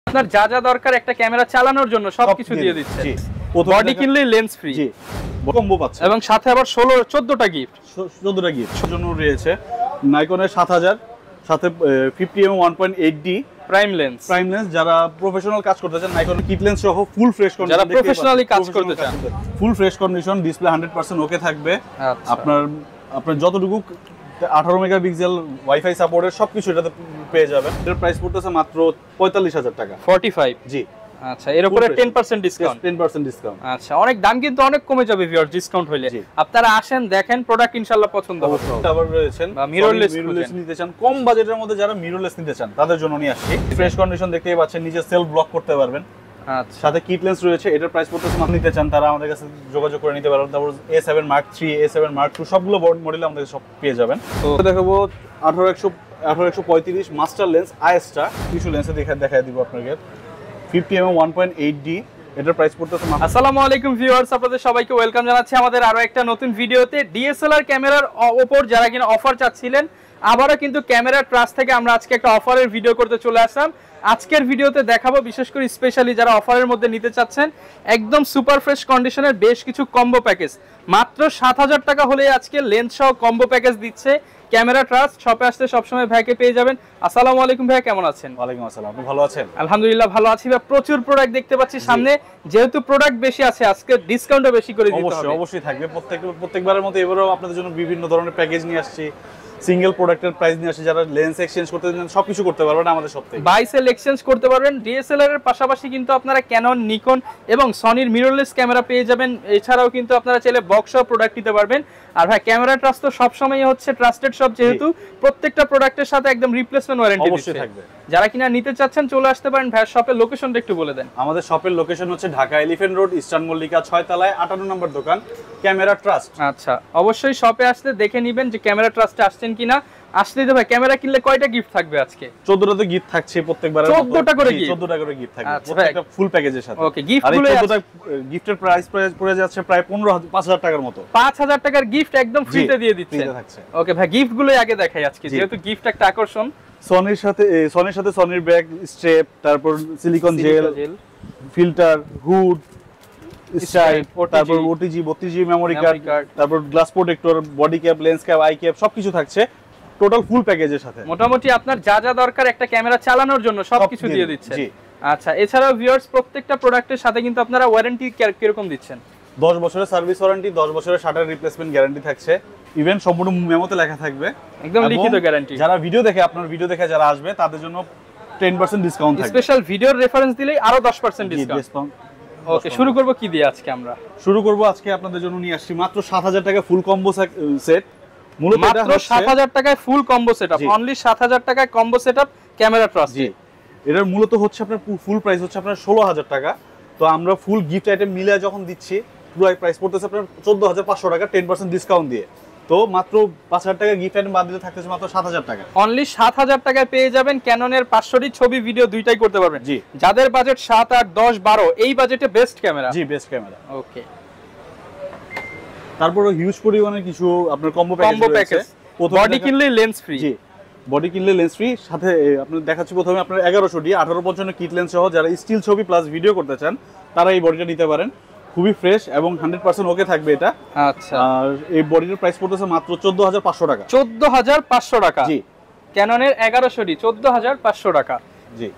আপনার যা যা দরকার একটা ক্যামেরা চালানোর জন্য সবকিছু দিয়ে দিচ্ছে। জি, বডি কিনলে লেন্স ফ্রি। জি, কম্বো পাচ্ছে এবং সাথে আবার 14টা গিফট। 14টা গিফট জন্য রয়েছে নাইকনের 7000 সাথে 50mm 1.8D প্রাইম লেন্স। যারা প্রফেশনাল কাজ করতে চান নাইকনের কিট লেন্স সহ ফুল ফ্রেশ কন্ডিশন, যারা প্রফেশনালি কাজ করতে চান ফুল ফ্রেশ কন্ডিশন, ডিসপ্লে 100% ওকে থাকবে। আপনার যতটুকু 18 মেগাপিক্সেল ওয়াইফাই সাপোর্টের সবকিছু এটাতে পেয়ে যাবেন। এর প্রাইস পড়তেছে মাত্র 45000 টাকা। 45। জি, আচ্ছা, এর উপরে 10% ডিসকাউন্ট। 10% ডিসকাউন্ট। আচ্ছা, অনেক দাম কিন্তু অনেক কমে যাবে ভিউয়ার ডিসকাউন্ট হইলে। আপনারা আসেন, দেখেন, প্রোডাক্ট ইনশাআল্লাহ পছন্দ হবে। আবার রয়েছেন মিররলেস নিতে চান, কম বাজেটের মধ্যে যারা মিররলেস নিতে চান তাদের জন্য নিয়ে আসছি। ফ্রেশ কন্ডিশন দেখতেই পাচ্ছেন, নিজে সেলফ ব্লক করতে পারবেন। আচ্ছা, সাথে কিট লেন্স রয়েছে। এটার প্রাইস পড়তেছে মাত্র, নিতে চান তারা আমাদের কাছে যোগাযোগ করে নিতে পারবেন। তারপর A7 Mark 3, A7 Mark 2 সবগুলো মডেল আমাদের সব পেয়ে যাবেন। তো দেখাবো 18135 মাস্টার লেন্স আইএসটা কিছু লেন্সে দেখায় দিব আপনাকে। 50mm 1.8D এটার প্রাইস পড়তেছে। আসসালামু আলাইকুম ভিউয়ার্স, আপনাদের সবাইকে ওয়েলকাম জানাচ্ছি আমাদের আরো একটা নতুন ভিডিওতে। ডিএসএলআর ক্যামেরার উপর যারা কিনা অফার চাচ্ছিলেন, আবারও কিন্তু ক্যামেরা ট্রাস্ট থেকে আমরা আজকে একটা অফারের ভিডিও করতে চলে আসলাম। আজকের ভিডিওতে দেখাবো বিশেষ করে স্পেশালি যারা অফারের মধ্যে নিতে চাচ্ছেন একদম সুপার ফ্রেশ কন্ডিশনের বেশ কিছু কম্বো প্যাকেজ। মাত্র 7000 টাকা হলে আজকে লেন্স সহ কম্বো প্যাকেজ দিচ্ছে ক্যামেরা ট্রাস্ট। শপে আসলে সবসময় ভাইকে পেয়ে যাবেন। আসসালামু আলাইকুম ভাই, কেমন আছেন? ওয়ালাইকুম আসসালাম, আপনি ভালো আছেন? আলহামদুলিল্লাহ ভালো আছি ভাই। প্রচুর প্রোডাক্ট দেখতে পাচ্ছি সামনে, যেহেতু প্রোডাক্ট বেশি আছে আজকে ডিসকাউন্টও বেশি করে দিতে হবে। অবশ্যই থাকবে, প্রত্যেকবারের মতো এবারেও আপনাদের জন্য বিভিন্ন ধরনের প্যাকেজ নিয়ে আসছি। সিঙ্গেল প্রোডাক্টের প্রাইস নিয়ে আসে, যারা লেন্স এক্সচেঞ্জ করতে চান সবকিছু করতে পারবেন আমাদের সব থেকে। বাই সেল এক্সচেঞ্জ করতে পারবেন। ডিএসএলআর এর পাশাপাশি কিন্তু আপনারা ক্যানন, নিকন এবং সনির মিররলেস ক্যামেরা পেয়ে যাবেন। এছাড়াও কিন্তু আপনারা চাইলে বক্স সহ প্রোডাক্ট নিতে পারবেন। আর ভাই, ক্যামেরা ট্রাস্ট তো সবসময় হচ্ছে ট্রাস্টেড শপ, যেহেতু প্রত্যেকটা প্রোডাক্টের সাথে একদম রিপ্লেসমেন্ট ওয়ারেন্টি অবশ্যই থাকবে। যারা কিনা নিতে চাচ্ছেন চলে আসতে পারেন। ভাই, শপের লোকেশনটা একটু বলে দেন। আমাদের শপের লোকেশন হচ্ছে Dhaka elephant road, eastern Mallika 6 তলায় 58 নম্বর দোকান, ক্যামেরা ট্রাস্ট। আচ্ছা, অবশ্যই শপে আসলে দেখে নেবেন যে ক্যামেরা ট্রাস্টে আসছেন কিনা। আসলেই তো ভাই, ক্যামেরা কিনলে কয়টা গিফট থাকবে আজকে? 14টা গিফট থাকছে প্রত্যেকবার। 14টা করে গিফট, 14টা করে গিফট থাকবে প্রত্যেকটা ফুল প্যাকেজের সাথে। ওকে, গিফটগুলো 14টা গিফটের প্রাইস পড়ে যাচ্ছে প্রায় 5000 টাকার মতো। 5000 টাকার গিফট একদম ফ্রিতে দিয়ে দিচ্ছে। ওকে ভাই, গিফটগুলো আগে দেখাই আজকে, যেহেতু গিফট একটা আকর্ষণ। সনির সাথে সনির ব্যাগ স্ট্রেপ, তারপর silicone gel, filter, hood, style, তারপর ওটিজি 32GB মেমোরি কার্ড, তারপর glass protector, body cap, lens cap, eye cap সবকিছু থাকছে টোটাল ফুল প্যাকেজের সাথে। মোটামুটি আপনার যা যা দরকার একটা ক্যামেরা চালানোর জন্য সবকিছু দিয়ে দিচ্ছে। আচ্ছা, এছাড়াও ভিউয়ার্স প্রত্যেকটা প্রোডাক্টের সাথে কিন্তু আপনারা ওয়ারেন্টি কিরকম দিচ্ছেন? 10 বছরের সার্ভিস ওয়ারেন্টি, 10 বছরের শাটার রিপ্লেসমেন্ট গ্যারান্টি থাকছে। ইভেন সম্পূর্ণ মেমোতে লেখা থাকবে, একদম লিখিত গ্যারান্টি। যারা আপনার ভিডিও দেখে যারা আসবে তাদের জন্য 10% ডিসকাউন্ট থাকবে। স্পেশাল ভিডিওর রেফারেন্স দিলেই আরো 10% ডিসকাউন্ট। ওকে, শুরু করব কি দিয়ে আজকে? আমরা শুরু করব আজকে আপনাদের জন্য নিয়ে আসছি মাত্র 7000 টাকা ফুল কম্বো সেট। মূলত মাত্র 7000 টাকায় ফুল কম্বো সেটআপ, অনলি 7000 টাকায় কম্বো সেটআপ ক্যামেরা ট্রাস্ট। জি, এটার মূলত হচ্ছে আপনার ফুল প্রাইস হচ্ছে আপনার 16000 টাকা। তো আমরা ফুল গিফট আইটেম মিলে যখন দিচ্ছি, পুরো প্রাইস পড়তেছে আপনার 14500 টাকা 10% ডিসকাউন্ট দিয়ে। তো মাত্র 5000 টাকা গিফট আইটেম বাদ দিলে থাকতেছে মাত্র 7000 টাকা। অনলি 7000 টাকায় পেয়ে যাবেন ক্যাননের 500 ছবি ভিডিও দুইটাই করতে পারবেন। জি, যাদের বাজেট 7, 8, 10, 12 এই বাজেটে বেস্ট ক্যামেরা। জি, বেস্ট ক্যামেরা। ওকে, তারপরে হিউজ পরিমাণে কিছু আপনার কম্বো প্যাকেজ। বডি কিনলে লেন্স ফ্রি। জি, বডি কিনলে লেন্স ফ্রি। সাথে আপনাদের দেখাচ্ছি প্রথমে আপনার 1100 1855 কিট লেন্স সহ যারা স্টিল ছবি প্লাস ভিডিও করতে চান তারা এই বডিটা নিতে পারেন। খুবই ফ্রেশ এবং 100% ওকে থাকবে এটা। আচ্ছা, আর এই বডির প্রাইস পড়তেছে মাত্র 14500 টাকা। 14500 টাকা। জি, ক্যাননের 1100 14500 টাকা। জি,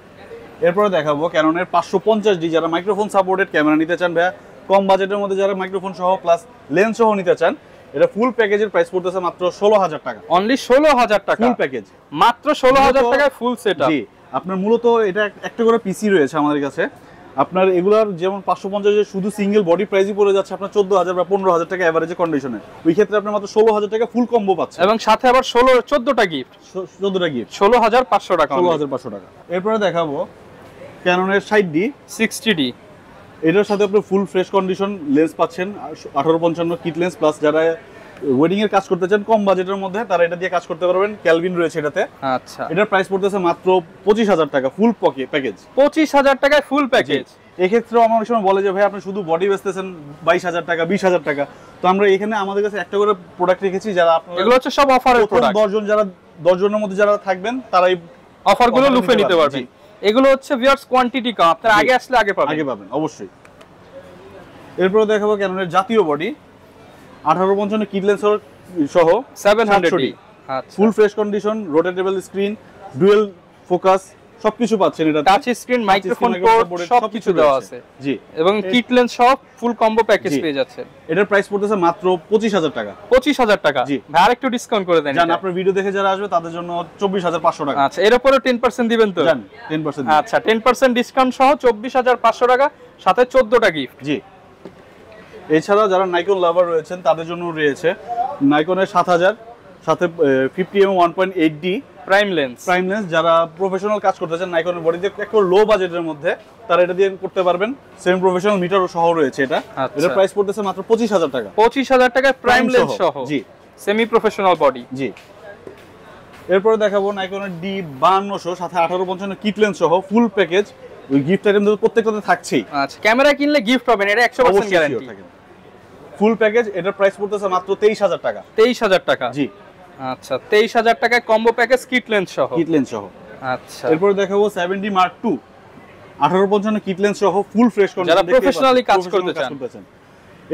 এরপরে দেখাবো ক্যাননের 550D যারা মাইক্রোফোন সাপোর্টেড ক্যামেরা নিতে চান, ভাইয়া কম বাজেটের মধ্যে যারা মাইক্রোফোন সহ প্লাস লেন্স সহ নিতে চান, এটা ফুল প্যাকেজের প্রাইস পড়তেছে মাত্র 16000 টাকা। অনলি 16000 টাকা ফুল প্যাকেজ, মাত্র 16000 টাকায় ফুল সেটআপ। জি, আপনার মূলত এটা একটা করে পিসি রয়েছে আমাদের কাছে। আপনার এগুলার যেমন 550 এর শুধু সিঙ্গেল বডি প্রাইসই পড়ে যাচ্ছে আপনার 14000 বা 15000 টাকা এভারেজ কন্ডিশনে। ওই ক্ষেত্রে আপনি মাত্র 16000 টাকা ফুল কম্বো পাচ্ছেন এবং সাথে আবার 14টা গিফট। 14টা গিফট 16500 টাকা। 16500 টাকা। এরপরে দেখাবো ক্যাননের 60D 60D। এটার সাথে আপনি ফুল ফ্রেশ কন্ডিশন লেন্স পাচ্ছেন, 1855 কিট লেন্স প্লাস যারা ওয়েডিং এর কাজ করতে চান কম বাজেটের মধ্যে তারা এটা দিয়ে কাজ করতে পারবেন। ক্যালভিন রয়েছে এটাতে। আচ্ছা, এটার প্রাইস পড়তেছে মাত্র 25000 টাকা ফুল প্যাকেজ। 25000 টাকায় ফুল প্যাকেজ। এই ক্ষেত্রে আমার অনেক সময় বলে যে ভাই আপনি শুধু বডি বেচতেছেন 22000 টাকা 20000 টাকা। তো আমরা এখানে আমাদের কাছে একটা করে প্রোডাক্ট রেখেছি, যারা আপনারা এগুলো হচ্ছে সব অফারের প্রোডাক্ট। 10 জনের মধ্যে যারা থাকবেন তারা এই অফারগুলো লুফে নিতে পারবেন। এগুলো হচ্ছে ভিউয়ার্স কোয়ান্টিটি কম, আপনারা আগে আসলে আগে পাবেন অবশ্যই। এরপর দেখাবো ক্যাননের জাতীয় বডি 1855 কিট লেন্স সহ 700D, আচ্ছা ফুল fresh condition, rotatable screen, dual focus সবকিছু পাচ্ছেন। এটা টাচ স্ক্রিন, মাইক্রোফোন পোর্ট সবকিছু দেওয়া আছে। জি, এবং কিট লেন্স সব ফুল কম্বো প্যাকেজ পেয়ে যাচ্ছেন। এটার প্রাইস পড়তেছে মাত্র 25000 টাকা। 25000 টাকা। জি, ভাই আরেকটু ডিসকাউন্ট করে দেন। জান আপনার ভিডিও দেখে যারা আসবে তাদের জন্য 24500 টাকা। আচ্ছা, এর উপরে 10% দিবেন তো? জান 10%। আচ্ছা, 10% ডিসকাউন্ট সহ 24500 টাকা, সাথে 14টা গিফট। জি, এছাড়া যারা নাইকন লাভার রয়েছেন তাদের জন্য রয়েছে নাইকনের 7000, সাথে 50mm 1.8D প্রাইম লেন্স। যারা প্রফেশনাল কাজ করতে চান নাইকনের বডিতে একটু লো বাজেটের মধ্যে, তারা এটা দিয়ে করতে পারবেন। সেমি প্রফেশনাল মিটারও সহ রয়েছে এটা। এটার প্রাইস পড়তেছে মাত্র 25000 টাকা। 25000 টাকায় প্রাইম লেন্স সহ। জি, সেমি প্রফেশনাল বডি। জি। এরপরে দেখাবো নাইকনের D5200, সাথে 1855 কিট লেন্স সহ ফুল প্যাকেজ। ওই গিফট আইটেম তো প্রত্যেকটাতে থাকছেই। আচ্ছা, ক্যামেরা কিনলে গিফট পাবেন, এটা 100% গ্যারান্টি। ফুল প্যাকেজ, এটার প্রাইস পড়তেছে মাত্র 23000 টাকা। 23000 টাকা। জি, আচ্ছা, 23000 টাকায় কম্বো প্যাকেজ কিট লেন্স সহ। আচ্ছা, এরপর দেখাবো 70 Mark II 1855 কিট লেন্স সহ ফুল ফ্রেশ কন্ডিশন, যারা প্রফেশনালি কাজ করতে চান।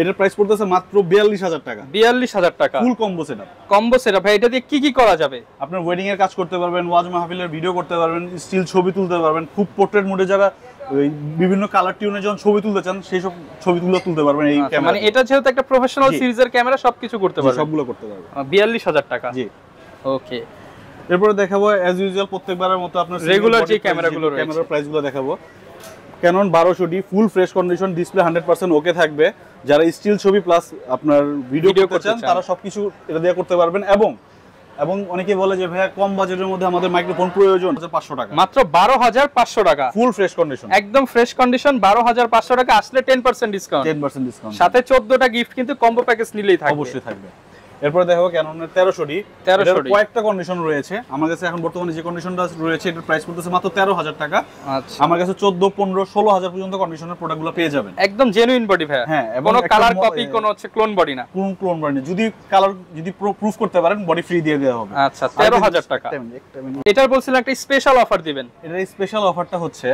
এটার প্রাইস পড়তেছে মাত্র 42000 টাকা। 42000 টাকা ফুল কম্বো সেটআপ। কম্বো সেটআপ ভাই, এটা দিয়ে কি কি করা যাবে? আপনার ওয়েডিং এর কাজ করতে পারবেন, ওয়াজ মাহফিলের ভিডিও করতে পারবেন, স্টিল ছবি তুলতে পারবেন, খুব পোর্ট্রেট মোডে যারা ওই বিভিন্ন কালার টিউনে যখন ছবি তুলতে চান সেই সব ছবিগুলো তুলতে পারবেন এই ক্যামেরা। মানে এটা যেহেতু একটা প্রফেশনাল সিরিজের ক্যামেরা, সবকিছু করতে পারবেন। সবগুলো করতে পারবেন। 42000 টাকা। জি, ওকে। এরপরে দেখাবো অ্যাজ ইউজুয়াল প্রত্যেকবারের মতো আপনার রেগুলার যে ক্যামেরাগুলো রয়েছে, ক্যামেরার প্রাইসগুলো দেখাবো। Canon 1200D full fresh condition, display 100% okay থাকবে। যারা স্টিল ছবি প্লাস আপনার ভিডিও করতে চান তারা সবকিছু এটা দিয়ে করতে পারবেন। এবং অনেকে বলে যে ভাইয়া কম বাজেটের মধ্যে আমাদের মাইক্রোফোন প্রয়োজন, 500 টাকা। মাত্র 12500 টাকা। ফুল ফ্রেশ কন্ডিশন, একদম ফ্রেশ কন্ডিশন, 12500 টাকা। আসলে 10% ডিসকাউন্ট। 10% ডিসকাউন্ট, সাথে 14টা গিফট কিন্তু কম্বো প্যাকেজ নিলেই থাকবে। অবশ্যই থাকবে। এরপর দেখো ক্যাননের 1300D কয়েকটা কন্ডিশন রয়েছে। আমার কাছে এখন বর্তমানে যে কন্ডিশনটা রয়েছে এটার প্রাইস পড়তেছে মাত্র 13000 টাকা। আচ্ছা, আমার কাছে 14, 15, 16000 পর্যন্ত কন্ডিশনের প্রোডাক্টগুলো পেয়ে যাবেন। একদম জেনুইন বডি ভাই। হ্যাঁ, কোনো কালার কপি, কোনো হচ্ছে ক্লোন বডি না। কোন ক্লোন বডি না। যদি কালার প্রুফ করতে পারেন বডি ফ্রি দিয়ে দেওয়া হবে। আচ্ছা, 13000 টাকা। এটার বলছিলেন একটা স্পেশাল অফার দিবেন। এটার স্পেশাল অফারটা হচ্ছে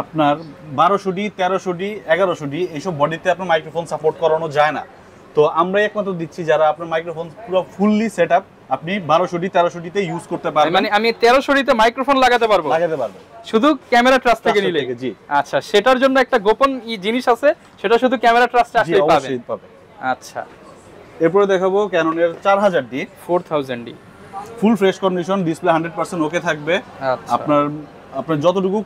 আপনার 1200D, 1300D, 1100D এইসব বডিতে আপনার মাইক্রোফোন সাপোর্ট করানো যায় না। তো আমরাই একমাত্র দিচ্ছি যারা আপনার মাইক্রোফোন পুরো ফুললি সেটআপ আপনি 1200D, 1300D তে ইউজ করতে পারবেন। মানে আমি 1300D তে মাইক্রোফোন লাগাতে পারবো শুধু ক্যামেরা ট্রাস্ট থেকে নিলে। জি, আচ্ছা, সেটার জন্য একটা গোপন জিনিস আছে, সেটা শুধু ক্যামেরা ট্রাস্টে আসলেই পাবেন। আচ্ছা, এরপরে দেখাবো ক্যাননের 4000D 4000D ফুল ফ্রেশ কন্ডিশন, ডিসপ্লে 100% ওকে থাকবে। আচ্ছা, আপনার যতটুকু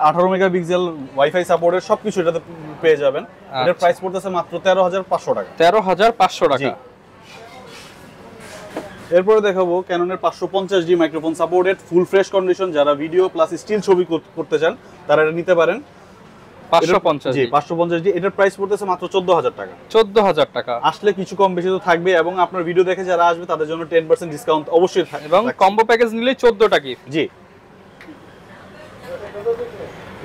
18 মেগাপিক্সেল ওয়াইফাই সাপোর্টের সবকিছু এটাতে পেয়ে যাবেন। এটার প্রাইস পড়তেছে মাত্র 13500 টাকা। 13500 টাকা। এরপরে দেখাবো ক্যাননের 550D মাইক্রোফোন সাপোর্টেড ফুল ফ্রেশ কন্ডিশন, যারা ভিডিও প্লাস স্টিল ছবি করতে চান তারা এটা নিতে পারেন। 550, জি 550D এটার প্রাইস পড়তেছে মাত্র 14000 টাকা। 14000 টাকা। আসলে কিছু কম বেশি তো থাকবে, এবং আপনার ভিডিও দেখে যারা আসবে তাদের জন্য 10% ডিসকাউন্ট অবশ্যই থাকবে, এবং কম্বো প্যাকেজ নিলে 14টা গিফট। জি।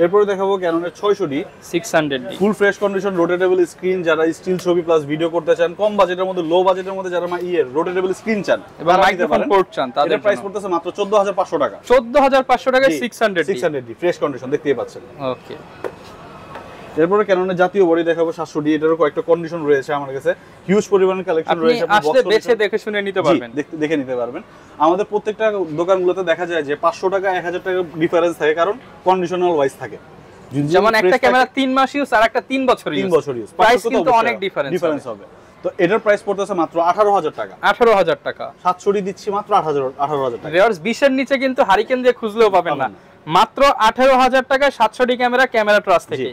এরপরে দেখাবো ক্যাননের 600D 600D ফুল ফ্রেশ কন্ডিশন, রোটেটেবল স্ক্রিন, যারা স্টিল ছবি প্লাস ভিডিও করতে চান কম বাজেটের মধ্যে, লো বাজেটের মধ্যে যারা রোটেটেবল স্ক্রিন চান এবং মাইক্রোফোন পোর্ট চান, তাদের প্রাইস পড়তেছে মাত্র 14500 টাকা। 14500 টাকায় 600D ফ্রেশ কন্ডিশন দেখতেই পাচ্ছেন। ওকে। এরপরে ক্যাননের জাতীয় বডি দেখাবো 700D, এটারও কয়েকটা কন্ডিশন রয়েছে আমার কাছে, হিউজ পরিমাণের কালেকশন রয়েছে, আপনি আসলে বেছে দেখে শুনে নিতে পারবেন, দেখে নিতে পারবেন। আমাদের প্রত্যেকটা দোকানগুলোতে দেখা যায় যে 500 টাকা 1000 টাকা ডিফারেন্স থাকে, কারণ কন্ডিশনাল ওয়াইজ থাকে। যেমন একটা ক্যামেরা 3 মাস ইউজ আর একটা 3 বছর ইউজ, প্রাইস কিন্তু অনেক ডিফারেন্স হবে। তো এটার প্রাইস পড়তেছে মাত্র 18000 টাকা। 18000 টাকা। 700D দিচ্ছি মাত্র 18000 টাকা। রেয়ারস 20 এর নিচে কিন্তু হারিকেন দিয়ে খুঁজলেও পাবেন না, মাত্র 18000 টাকায় 700D ক্যামেরা ট্রাস্ট থেকে।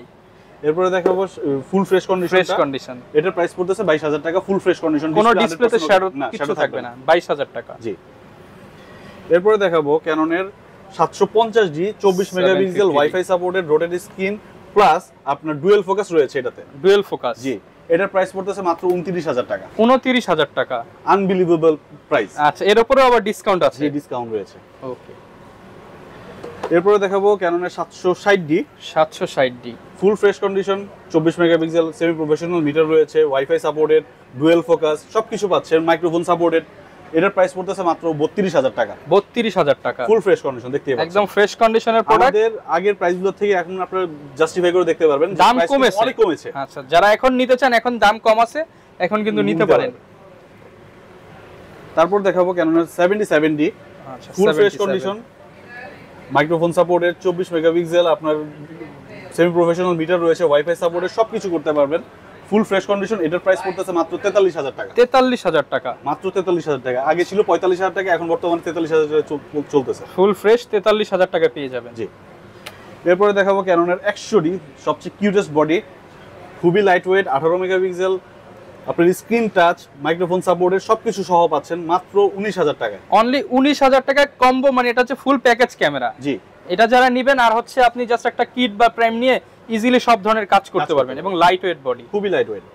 এরপরে দেখাবো ফুল ফ্রেশ কন্ডিশন, এটার প্রাইস পড়তেছে 22000 টাকা। ফুল ফ্রেশ কন্ডিশন, কোনো ডিসপ্লেতে শ্যাডো কিছু থাকবে না, 22000 টাকা। জি। এরপরে দেখাবো ক্যাননের 750D 24 megapixel wifi supported rotate screen plus আপনার ডুয়াল ফোকাস রয়েছে এটাতে। ডুয়াল ফোকাস, জি। এটার প্রাইস পড়তেছে মাত্র 29000 টাকা। 29000 টাকা, আনবিলিভেবল প্রাইস। আচ্ছা, এর উপরে আবার ডিসকাউন্ট আছে? জি, ডিসকাউন্ট রয়েছে। ওকে। এরপরে দেখাবো ক্যাননের 760D ফুল fresh condition, 24 megapixel semi professional metre রয়েছে, ওয়াইফাই সাপোর্টেড, ডুয়াল ফোকাস সবকিছু পাচ্ছেন, মাইক্রোফোন সাপোর্টেড। এটার প্রাইস পড়তেছে মাত্র 32000 টাকা। 32000 টাকা ফুল ফ্রেশ কন্ডিশন দেখতে পাচ্ছেন, একদম ফ্রেশ কন্ডিশনের প্রোডাক্ট। আমাদের আগের প্রাইসগুলো থেকে এখন আপনারা জাস্টিফাই করে দেখতে পারবেন দাম কমেছে, অনেক কমেছে। আচ্ছা, যারা এখন নিতে চান এখন দাম কম আছে, এখন কিন্তু নিতে পারেন। তারপর দেখাবো ক্যাননের 7070, আচ্ছা ফুল fresh condition, microphone supported, 24 megapixel, আপনার সেমি প্রফেশনাল মিটার রয়েছে, ওয়াইফাই সাপোর্টেড, সবকিছু করতে পারবেন। ফুল ফ্রেশ কন্ডিশন, এটার প্রাইস পড়তেছে মাত্র 43000 টাকা। 43000 টাকা, মাত্র 43000 টাকা। আগে ছিল 45000 টাকা, এখন বর্তমানে 43000 টাকা চলতেছে। ফুল ফ্রেশ 43000 টাকা পেয়ে যাবেন। জি। এরপরে দেখাবো ক্যাননের 100D, সবচেয়ে কিউটেস্ট বডি, খুবই লাইট ওয়েট, 18 মেগাপিক্সেল, আপনার স্ক্রিন টাচ, মাইক্রোফোন সাপোর্টেড, সবকিছু সহ পাচ্ছেন মাত্র 19000 টাকায়। অনলি 19000 টাকায় কম্বো, মানে এটা হচ্ছে ফুল প্যাকেজ ক্যামেরা। জি, এটা যারা নেবেন, আর হচ্ছে আপনি জাস্ট একটা কিট বা প্রাইম নিয়ে ইজিলি সব ধরনের কাজ করতে পারবেন, এবং লাইট ওয়েট বডি, খুবই লাইট ওয়েট।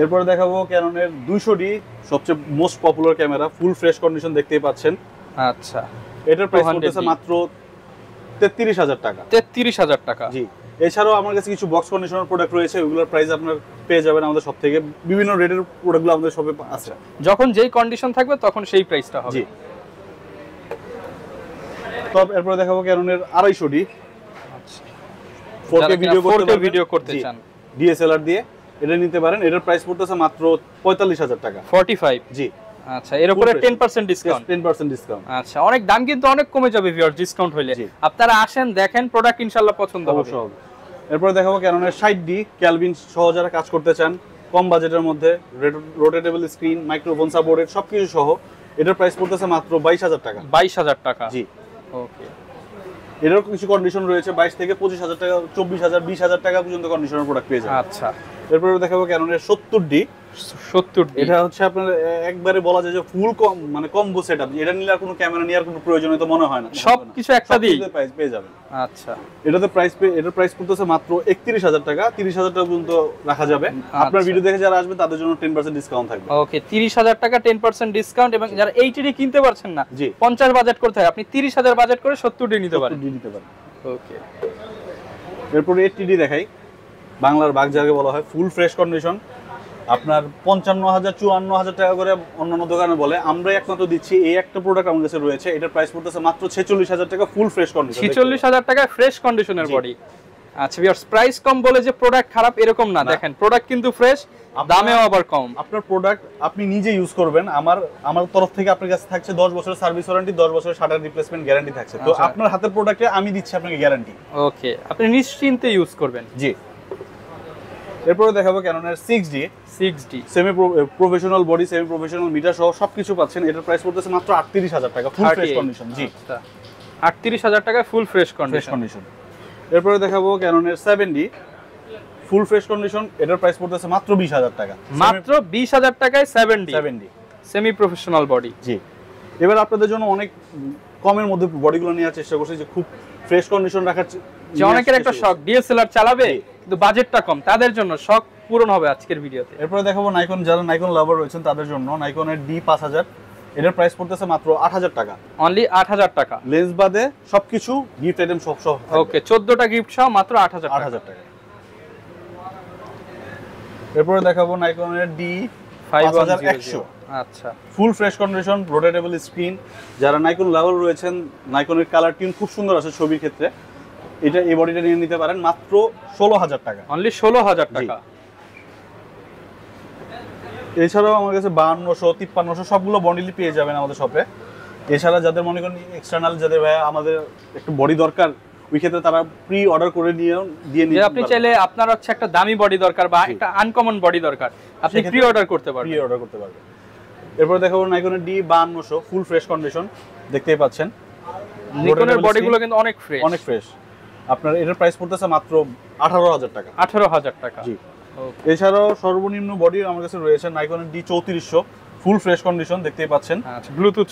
এরপরে দেখাবো ক্যাননের 200D, সবচেয়ে মোস্ট পপুলার ক্যামেরা, ফুল ফ্রেশ কন্ডিশন দেখতেই পাচ্ছেন। আচ্ছা, এটার প্রাইস পড়তেছে মাত্র 33000 টাকা। 33000 টাকা। জি। এছাড়াও আমার কাছে কিছু বক্স কন্ডিশনার প্রোডাক্ট রয়েছে, ওগুলোর প্রাইস আপনার পেয়ে যাবেন আমাদের সব থেকে, বিভিন্ন রেটের প্রোডাক্টগুলো আমাদের শপে আছে। যখন যেই কন্ডিশন থাকবে তখন সেই প্রাইসটা হবে। জি। তো এরপর দেখাবো ক্যাননের 250D, আচ্ছা, 4K ভিডিও করতে চান ডিএসএলআর দিয়ে, এটা নিতে পারেন। এটার প্রাইস পড়তেছে মাত্র 45000 টাকা। 45। জি। আচ্ছা, এর উপরে 10% ডিসকাউন্ট। 10% ডিসকাউন্ট। আচ্ছা, অনেক দাম কিন্তু অনেক কমে যাবে ভিউয়ার ডিসকাউন্ট হইলে। আপনারা আসেন, দেখেন, প্রোডাক্ট ইনশাআল্লাহ পছন্দ হবে। এরপর দেখাবো ক্যাননের 60D, ক্যালভিন সহ যারা কাজ করতে চান, কম বাজেটের মধ্যে, রোটেটেবল স্ক্রিন, মাইক্রোফোন সাপোর্টেড, সবকিছু সহ, এটার প্রাইস পড়তেছে মাত্র 22000 টাকা। 22000 টাকা। জি। ওকে। এরও কিছু কন্ডিশন রয়েছে, 22 থেকে 25000 টাকা, 24000, 20000 টাকা পর্যন্ত কন্ডিশনার প্রোডাক্ট পেয়ে যাবেন। আচ্ছা। এরপর দেখাবো ক্যাননের 70D। এটা হচ্ছে আপনার একবারে বলা যায় যে ফুল কম, মানে কম্বো সেটআপ। এটা নিলে আর কোনো ক্যামেরা নেওয়ার কোনো প্রয়োজন তো মনে হয় না, সবকিছু একটা দিয়ে প্রাইস পেয়ে যাবেন। আচ্ছা, এটার প্রাইস পড়তেছে মাত্র 31000 টাকা। 30000 টাকা পর্যন্ত রাখা যাবে। আপনার ভিডিও দেখে যারা আসবে তাদের জন্য 10% ডিসকাউন্ট থাকবে। ওকে, 30000 টাকা 10% ডিসকাউন্ট। এবং যারা 80D কিনতে পারছেন না, 50 বাজেট করতে হয়, আপনি 30000 বাজেট করে 70D নিতে পারেন। ওকে। এরপর 80D দেখাই, বাংলার বাগজাগে বলা হয়, ফুল ফ্রেশ কন্ডিশন, আপনার 55000, 54000 টাকা করে অন্যান্য দোকানে বলে, আমরা একমাত্র দিচ্ছি এই একটা প্রোডাক্ট আমার কাছে রয়েছে। এটার প্রাইস পড়তেছে মাত্র 46000 টাকা, ফুল ফ্রেশ কন্ডিশন। 46000 টাকায় ফ্রেশ কন্ডিশনের বডি। আচ্ছা ভিউয়ার্স, প্রাইস কম বলে যে প্রোডাক্ট খারাপ এরকম না, দেখেন প্রোডাক্ট কিন্তু ফ্রেশ, দামেও আবার কম। আপনার প্রোডাক্ট আপনি নিজে ইউজ করবেন, আমার তরফ থেকে আপনার কাছে থাকছে 10 বছরের সার্ভিস ওয়ারেন্টি, 10 বছরের শাটার রিপ্লেসমেন্ট গ্যারান্টি থাকছে। তো আপনার হাতের প্রোডাক্টে আমি দিচ্ছি আপনাকে গ্যারান্টি। ওকে, আপনি নিশ্চিন্তে ইউজ করবেন। জি। এরপরে দেখাবো ক্যাননের 6D, semi professional body, semi professional metre সহ সবকিছু পাচ্ছেন। এটার প্রাইস পড়তেছে মাত্র 38000 টাকা, ফুল ফ্রেশ কন্ডিশন। জি, 38000 টাকায় ফুল ফ্রেশ কন্ডিশন। এরপরে দেখাবো ক্যাননের 7D, ফুল ফ্রেশ কন্ডিশন। এটার প্রাইস পড়তেছে মাত্র 20000 টাকা। মাত্র 20000 টাকায় 7D সেমি প্রফেশনাল বডি। জি। এবার আপনাদের জন্য অনেক কমের মধ্যে বডিগুলো নেওয়ার চেষ্টা করছি, যে খুব ফ্রেশ কন্ডিশন রাখার। যে অনেকের একটা শখ, ডিএসএলআর চালাবে কিন্তু বাজেটটা কম, তাদের জন্য শখ পূরণ হবে আজকের ভিডিওতে। এরপরে দেখাবো নাইকন, যারা নাইকন লাভার রয়েছেন তাদের জন্য নাইকনের D5000, এটার প্রাইস পড়তেছে মাত্র 8000 টাকা। অনলি 8000 টাকা, লেন্স বাদে সবকিছু, গিফট আইটেম সব। ওকে, 14টা গিফট সহ মাত্র 8000 টাকা। এরপরে দেখাবো নাইকনের D5100। আচ্ছা, ফুল ফ্রেশ কন্ডিশন, রোটেটেবল স্ক্রিন। যারা নাইকন লাভার রয়েছেন, নাইকনের কালার টিউন খুব সুন্দর আছে ছবির ক্ষেত্রে, এই বডিটা নিয়ে নিতে পারেন মাত্র 16000 টাকা। অনলি 16000 টাকা। এছাড়াও আমার কাছে 5200, 5300 সবগুলো বন্ডিলই পেয়ে যাবেন আমাদের শপে। এছাড়া যাদের মনে করেন এক্সটার্নাল, যাদের ভাই আমাদের একটু বডি দরকার, ওই ক্ষেত্রে তারা প্রি অর্ডার করে দিয়ে নিতে। আপনি চাইলে আপনার হচ্ছে একটা দামি বডি দরকার বা একটা আনকমন বডি দরকার, আপনি প্রি অর্ডার করতে পারবেন। এরপর দেখাবো নাইকনের D5200, ফুল ফ্রেশ কন্ডিশন, দেখতেই পাচ্ছেন। নিকনের বডিগুলো কিন্তু অনেক ফ্রেশ। আপনার এটার প্রাইস পড়তেছে মাত্র 18000 টাকা। 18000 টাকা। জি। এছাড়াও সর্বনিম্ন বডি আমার কাছে রয়েছে নাইকনের D3400, ফুল ফ্রেশ কন্ডিশন, দেখতেই পাচ্ছেন। আচ্ছা, ব্লুটুথ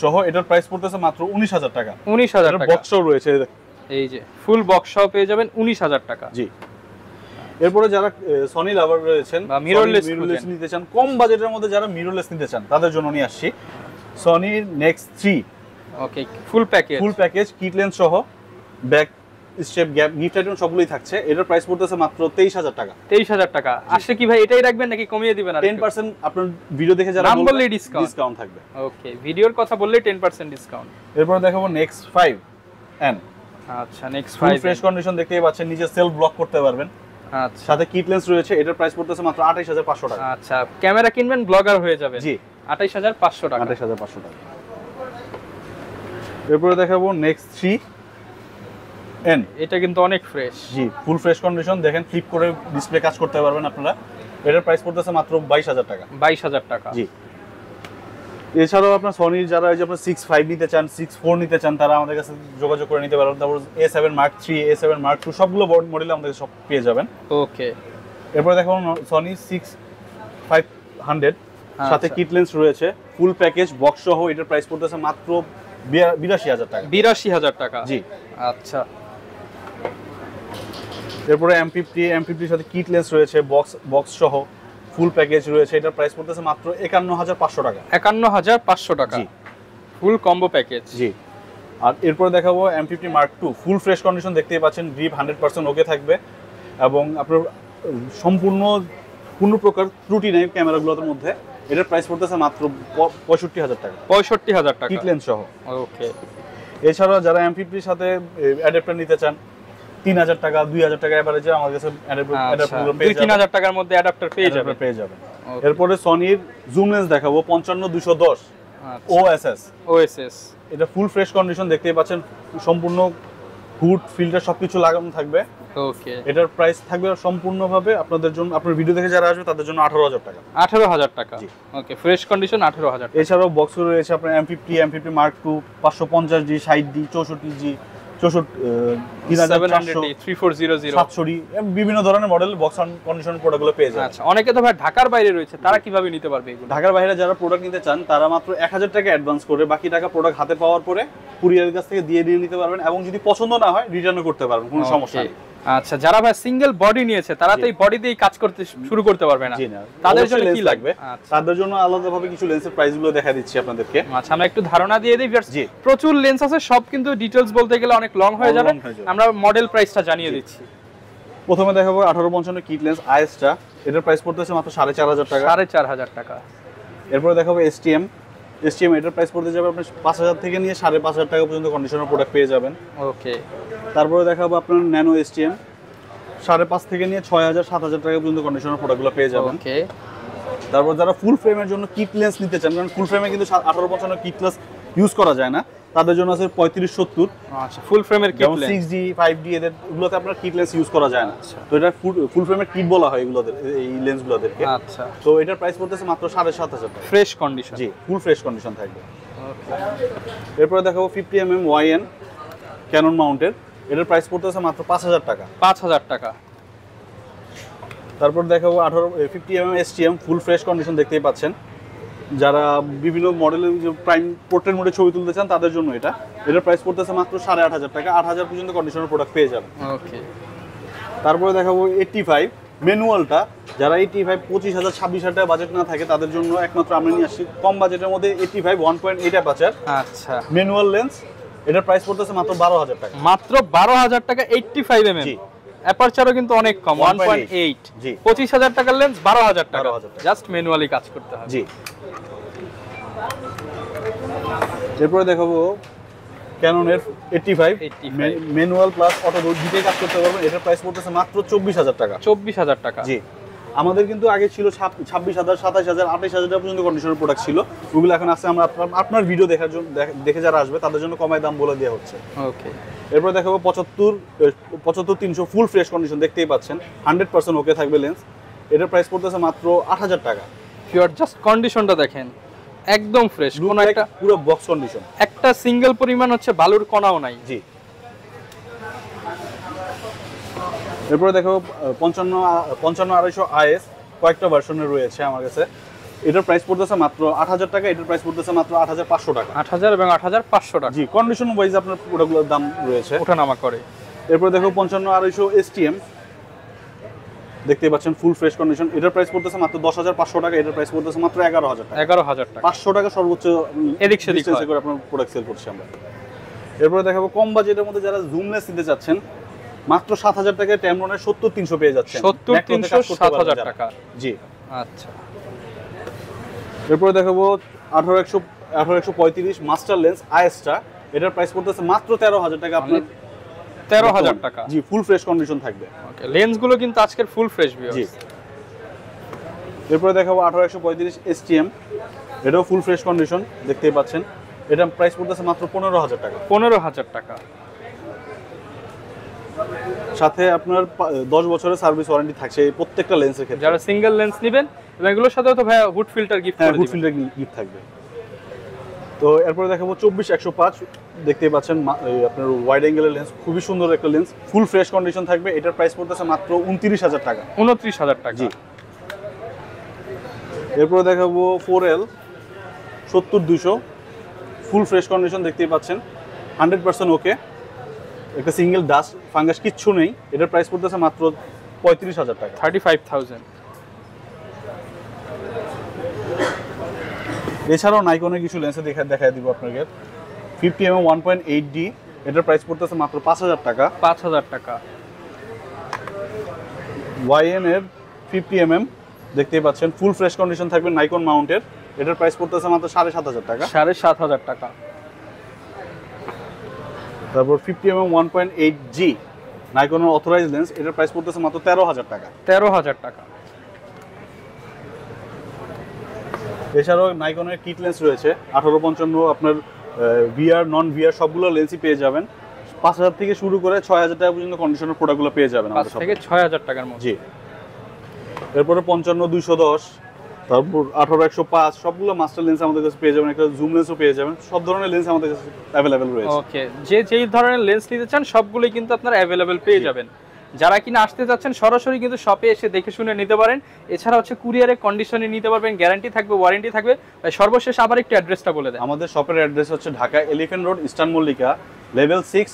সহ এটার প্রাইস পড়তেছে মাত্র 19000 টাকা। 19000 টাকা। বক্সও রয়েছে, এই যে ফুল বক্স সহ পেয়ে যাবেন 19000 টাকা। জি। এরপরে যারা সনি লাভার রয়েছেন বা মিররলেস নিতে চান, কম বাজেটের মধ্যে যারা মিররলেস নিতে চান, তাদের জন্য নিয়ে আসছি সনি নেক্সট 3। ওকে, ফুল প্যাকেজ, কিট লেন্স সহ, back step gap gift item সবগুলোই থাকছে। এটার প্রাইস পড়তেছে মাত্র 23000 টাকা। 23000 টাকা। আসলে কি ভাই এটাই রাখবেন নাকি কমিয়ে দিবেন আর 10% আপনার ভিডিও দেখে যারা নাম বললেই ডিসকাউন্ট থাকবে। ওকে, ভিডিওর কথা বললেই 10% ডিসকাউন্ট। এরপর দেখাবো নেক্সট 5N। আচ্ছা, নেক্সট 5 ফ্রেশ কন্ডিশন দেখতেই পাচ্ছেন, নিচে সেলফ ব্লক করতে পারবেন। আচ্ছা, সাথে কিট লেন্স রয়েছে। এটার প্রাইস পড়তেছে মাত্র 28500 টাকা। আচ্ছা, ক্যামেরা কিনবেন ব্লগার হয়ে যাবে। জি, 28500 টাকা। 28500 টাকা। এরপরে দেখাবো নেক্সট 3N। এটা কিন্তু অনেক ফ্রেশ। জি, ফুল ফ্রেশ কন্ডিশন, দেখেন ফ্লিপ করে ডিসপ্লে কাজ করতে পারবেন আপনারা। এটার প্রাইস পড়তেছে মাত্র 22000 টাকা। 22000 টাকা। জি। এছাড়াও আপনার সনির যারা এই যে আপনার 6.5 নিতে চান, 6.4 নিতে চান, তারা আমাদের কাছে যোগাযোগ করে নিতে পারবেন। তারপর A7 Mark 3, A7 Mark 2 সবগুলো মডেল আমাদের সব পেয়ে যাবেন। ওকে। এরপর দেখো সনি 6500 সাথে কিট লেন্স রয়েছে, ফুল প্যাকেজ বক্স সহ। এটার প্রাইস পড়তেছে মাত্র 82000 টাকা। 82000 টাকা। জি। আচ্ছা। এরপরে M50 সাথে কিট লেন্স রয়েছে, বক্স সহ ফুল প্যাকেজ রয়েছে। এটার প্রাইস পড়তেছে মাত্র 51500 টাকা। 51500 টাকা। জি, ফুল কম্বো প্যাকেজ। জি। আর এরপর দেখাবো M50 Mark 2, ফুল ফ্রেশ কন্ডিশন দেখতেই পাচ্ছেন, গ্রিপ 100% ওকে থাকবে এবং আপনার সম্পূর্ণ কোনো প্রকার ত্রুটি নেই ক্যামেরাগুলোর মধ্যে। এটার প্রাইস পড়তেছে মাত্র 65000 টাকা। 65000 টাকা কিট লেন্স সহ। ওকে। এছাড়া যারা M50 এর সাথে অ্যাডাপ্টার নিতে চান, 3000 টাকা 2000 টাকা এভারেজে আমার কাছে অ্যাডাপ্টারগুলো পেয়ে যাবেন। 3000 টাকার মধ্যে অ্যাডাপ্টার পেয়ে যাবেন। এরপরে সনির জুম লেন্স দেখাবো 55210 OSS। এটা ফুল ফ্রেশ কন্ডিশন দেখতেই পাচ্ছেন, সম্পূর্ণ হুড ফিল্টার সবকিছু লাগানো থাকবে। ওকে। এটার প্রাইস থাকবে সম্পূর্ণভাবে আপনাদের জন্য, আপনার ভিডিও দেখে যারা আসবে তাদের জন্য 18000 টাকা। 18000 টাকা। ওকে, ফ্রেশ কন্ডিশন 18000 টাকা। এছাড়াও বক্স রয়েছে আপনার M50 Mark 2, 550G, 60D, 64G, 700D, 3400, 700D, বিভিন্ন ধরনের মডেল বক্স কন্ডিশন প্রোডাক্টগুলো পেয়ে যাবেন। আচ্ছা, অনেকে তো ভাই ঢাকার বাইরে রয়েছে, তারা কিভাবে নিতে পারবে এগুলো? ঢাকার বাইরে যারা প্রোডাক্ট নিতে চান তারা মাত্র 1000 টাকা অ্যাডভান্স করে বাকি টাকা প্রোডাক্ট হাতে পাওয়ার পরে কুরিয়ারের কাছ থেকে দিয়ে নিতে পারবেন এবং যদি পছন্দ না হয় রিটার্নও করতে পারবেন, কোনো সমস্যা নেই। আচ্ছা, যারা ভাই সিঙ্গেল বডি নিয়েছে তারা তো এই বডি দিয়েই কাজ করতে শুরু করতে পারবে না। জি না, তাদের জন্য কি লাগবে? তাদের জন্য আলাদাভাবে কিছু লেন্সের প্রাইসগুলো দেখা দিচ্ছি আপনাদেরকে। আচ্ছা, আমরা একটু ধারণা দিয়ে দিই। প্রচুর লেন্স আছে, সব কিন্তু ডিটেইলস বলতে গেলে অনেক লং হয়ে যাবে। আমরা মডেল প্রাইসটা জানিয়ে দিচ্ছি। প্রথমে দেখাবো 1855 কিট লেন্স আইএসটা। এটার প্রাইস পড়তেছে মাত্র 4500 টাকা। 4500 টাকা। এরপর দেখাবো STM। এটার প্রাইস পড়তে যাবে আপনার 5000 থেকে নিয়ে 5500 টাকা পর্যন্ত কন্ডিশনার প্রোডাক্ট পেয়ে যাবেন। ওকে। তারপরে দেখাবো আপনার ন্যানো STM, 5.5 থেকে নিয়ে 6000 7000 টাকা পর্যন্ত কন্ডিশনার প্রোডাক্টগুলো পেয়ে যাবেন। ওকে। তারপর যারা ফুল ফ্রেমের জন্য কিট লেন্স নিতে চান, কারণ ফুল ফ্রেমে কিন্তু 1855 কিট লেন্স ইউজ করা যায় না, তাদের জন্য আছে 3570। আচ্ছা, ফুল ফ্রেমের কিট লেন্স 6D 5D এগুলোতে আপনার কিট লেন্স ইউজ করা যায় না। তো এটা ফুল ফ্রেমের কিট বলা হয় এগুলোদের, এই লেন্সগুলোদেরকে। আচ্ছা। তো এটার প্রাইস পড়তেছে মাত্র 7500 টাকা। Fresh condition. জি, ফুল ফ্রেশ কন্ডিশন থাকবে। ওকে। এরপর দেখাবো 50mm YN ক্যানন মাউন্টের। এটার প্রাইস পড়তেছে মাত্র 5000 টাকা। 5000 টাকা। তারপর দেখাবো 50mm STM, ফুল ফ্রেশ কন্ডিশন দেখতেই পাচ্ছেন। যারা বিভিন্ন মডেলের যে প্রাইম পোর্ট্রেট মোডে ছবি তুলতে চান তাদের জন্য এটার প্রাইস পড়তেছে মাত্র 8500 টাকা। 8000 পর্যন্ত কন্ডিশনার প্রোডাক্ট পেয়ে যাবেন। ওকে। তারপরে দেখাবো 85 ম্যানুয়ালটা। যারা 85 25000 26000 টাকা বাজেট না থাকে তাদের জন্য একমাত্র আমরা নিয়ে আসছি কম বাজেটের মধ্যে 85 1.8 অ্যাপারচার। আচ্ছা, ম্যানুয়াল লেন্স। এটার প্রাইস পড়তেছে মাত্র 12000 টাকা। মাত্র 12000 টাকা 85mm। জি। অ্যাপারচারও কিন্তু অনেক কম, 1.8। জি। 25000 টাকার লেন্স 12000 টাকা। 12000 টাকা। জাস্ট ম্যানুয়ালি কাজ করতে হবে। জি। এরপরে দেখাবো ক্যাননের 85 ম্যানুয়াল প্লাস অটো দুটোই কাজ করতে পারবেন। এটার প্রাইস পড়তেছে মাত্র 24000 টাকা। 24000 টাকা। জি। আমাদের কিন্তু আগে ছিল 26000 27000 28000 টাকা পর্যন্ত কন্ডিশনার প্রোডাক্ট ছিল, ওগুলো এখন আছে আমরা আপনার ভিডিও দেখার জন্য দেখে যারা আসবে তাদের জন্য কমায় দাম বলে দেওয়া হচ্ছে। ওকে। এরপর দেখাবো 75300 ফুল ফ্রেশ কন্ডিশন দেখতেই পাচ্ছেন, 100% ওকে থাকবে লেন্স। এটার প্রাইস পড়তেছে মাত্র 8000 টাকা। পিওর জাস্ট কন্ডিশনটা দেখেন, একদম ফ্রেশ, কোনো একটা পুরো বক্স কন্ডিশন, একটা সিঙ্গেল পরিমাণ হচ্ছে বালুর কণাও নাই। জি। এরপরে দেখো 55200 IS কয়েকটা ভার্সনের রয়েছে আমার কাছে। এটার প্রাইস পড়তেছে মাত্র 8000 টাকা। এটার প্রাইস পড়তেছে মাত্র 8500 টাকা। 8000 এবং 8500 টাকা। জি, কন্ডিশন ওয়াইজ আপনার প্রোডাক্টগুলোর দাম রয়েছে, ওঠানামা করে। এরপর দেখো 55200 STM দেখতে পাচ্ছেন, ফুল ফ্রেশ কন্ডিশন। এটার প্রাইস পড়তেছে মাত্র 10500 টাকা। এটার প্রাইস পড়তেছে মাত্র 11000 টাকা। 11000 টাকা। 500 টাকা সর্বোচ্চ এদিক সেদিক করে আপনার প্রোডাক্ট সেল করছি আমরা। এরপরে দেখাবো কম বাজেটের মধ্যে যারা জুম লেন্স নিতে চাচ্ছেন, মাত্র 7000 টাকায় Tamron এর 70-300 পেয়ে যাচ্ছেন। 70-300 7000 টাকা। জি আচ্ছা, এরপরে দেখাবো 18135 মাস্টার লেন্স আইএসটা। এটার প্রাইস পড়তেছে মাত্র 13000 টাকা। আপনার 13000 টাকা। জি, ফুল ফ্রেশ কন্ডিশন থাকবে। ওকে, লেন্সগুলো কিন্তু আজকের ফুল ফ্রেশ ভিউয়ার্স। জি, এরপরে দেখাবো 18135 STM। এটাও ফুল ফ্রেশ কন্ডিশন দেখতেই পাচ্ছেন। এটা প্রাইস পড়তেছে মাত্র 15000 টাকা। 15000 টাকা। সাথে আপনার 10 বছরের সার্ভিস ওয়ারেন্টি থাকছে এই প্রত্যেকটা লেন্সের ক্ষেত্রে। যারা সিঙ্গেল লেন্স নেবেন এবং এগুলোর সাথে তো ভাইয়া হুড ফিল্টার গিফট করে দিবেন। হুড ফিল্টার গিফট থাকবে। তো এরপরে দেখাবো 24-105। দেখতেই পাচ্ছেন আপনার ওয়াইড অ্যাঙ্গেলের লেন্স, খুবই সুন্দর একটা লেন্স, ফুল ফ্রেশ কন্ডিশন থাকবে। এটার প্রাইস পড়তেছে মাত্র 29000 টাকা। 29000 টাকা। জি, এরপরে দেখাবো 4L 70200 ফুল ফ্রেশ কন্ডিশন দেখতেই পাচ্ছেন, 100% ওকে, একটা সিঙ্গেল ডাস্ট ফাঙ্গাস কিচ্ছু নেই। এটার প্রাইস পড়তেছে মাত্র 35000 টাকা। 35000। এছাড়াও নাইকনের কিছু লেন্সে দেখায় দিব আপনাকে। 50mm 1.8D, এটার প্রাইস পড়তেছে মাত্র 5000 টাকা। 5000 টাকা। YM এর 50mm দেখতেই পাচ্ছেন, ফুল ফ্রেশ কন্ডিশন থাকবে নাইকন মাউন্টের। এটার প্রাইস পড়তেছে মাত্র 7500 টাকা। 7500 টাকা। তারপর 50mm 1.8G নাইকনের অথরাইজড লেন্স, এটার প্রাইস পড়তেছে মাত্র 13000 টাকা। 13000 টাকা। এছাড়াও নাইকনের কিট লেন্স রয়েছে 1855, আপনার ভিআর নন ভিআর সবগুলো লেন্সই পেয়ে যাবেন। 5000 থেকে শুরু করে 6000 টাকা পর্যন্ত কন্ডিশনের প্রোডাক্টগুলো পেয়ে যাবেন আমাদের 5 থেকে 6000 টাকার মধ্যে। জি, এরপরে 55-210, তারপর 18-105 সবগুলো মাস্টার লেন্স আমাদের কাছে পেয়ে যাবেন। একটা জুম লেন্সও পেয়ে যাবেন। সব ধরনের লেন্স আমাদের কাছে অ্যাভেলেবেল রয়েছে। ওকে, যেই ধরনের লেন্স নিতে চান সবগুলোই কিন্তু আপনারা অ্যাভেলেবেল পেয়ে যাবেন। যারা কিনা আসতে যাচ্ছেন সরাসরি কিন্তু শপে এসে দেখে শুনে নিতে পারেন। এছাড়া হচ্ছে কুরিয়ারে কন্ডিশনে নিতে পারবেন, গ্যারান্টি থাকবে, ওয়ারেন্টি থাকবে। সর্বশেষ আবার একটু অ্যাড্রেসটা বলে দেন। আমাদের শপের অ্যাড্রেস হচ্ছে Dhaka elephant road, eastern Mallika, level 6,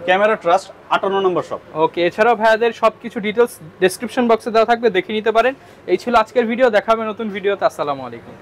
camera trust, 58 নম্বর শপ। ওকে, এছাড়াও ভাইয়াদের সবকিছু ডিটেলস ডেসক্রিপশন বক্সে দেওয়া থাকবে, দেখে নিতে পারেন। এই ছিল আজকের ভিডিও, দেখা হবে নতুন ভিডিওতে। আসসালামু আলাইকুম।